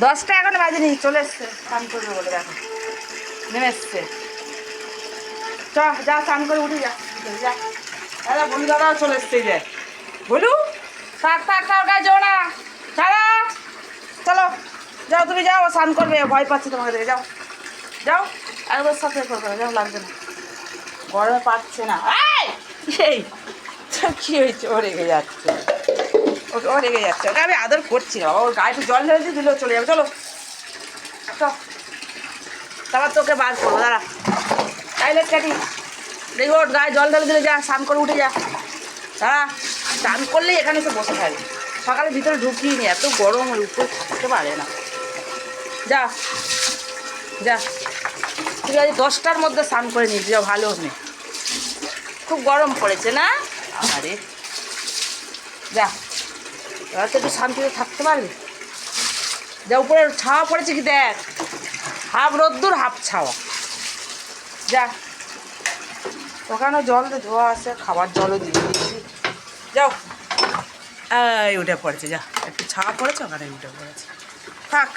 10টা এখন বাজেনি, চলে এসছে স্নান করবে বলে। দেখো নেমে এসছে। চ যা স্নান করে উঠে যা যা। দাদা বলু দাদাও চলে এসছে যে। বলু থাক থাক থাক, গায়ে যাও না, ছাড়া। চলো যাও, তুমি যাও, স্নান করবে, ভয় পাচ্ছি তোমাকে দেখে। যাও যাও, একবার সাথে করবে, যাও, লাগবে না, গরমে পাচ্ছে না। এই কী হয়েছে? ও রেগে যাচ্ছে, ও রেগে যাচ্ছে, ওকে আমি আদর করছি না বাবা। ওর গায়ে একটু জল ঢেলে দিলেও চলে যাবে। চলো চল, তারপর তোকে বার করবো, দাঁড়া। টাইলেট কাটি, দেখি ওর গায়ে জল ঢেলে দিলে, যা স্নান করে উঠে যা। দাঁড়া, স্নান করলেই এখানে এসে বসে থাকে। সকালে ভিতরে ঢুকিয়ে নি, এত গরম, ওর উপরে থাকতে পারে না। যা যা, ঠিক আছে, 10টার মধ্যে স্নান করে নিস, যা, ভালো নেই, খুব গরম পড়েছে না? আরে যা, এবার তো একটু শান্তিতে থাকতে পারবি। যা, উপরে ছাওয়া পড়েছে কি দেখ, হাফ রোদ্দুর হাফ ছাওয়া। যা, ওখানে জল দিয়ে ধোয়া আছে, খাবার জলও দিয়ে দিয়েছি। যাও, এই উঠে পড়েছে, যা, একটু ছাওয়া পড়েছে ওখানে উঠে পড়েছে, থাক।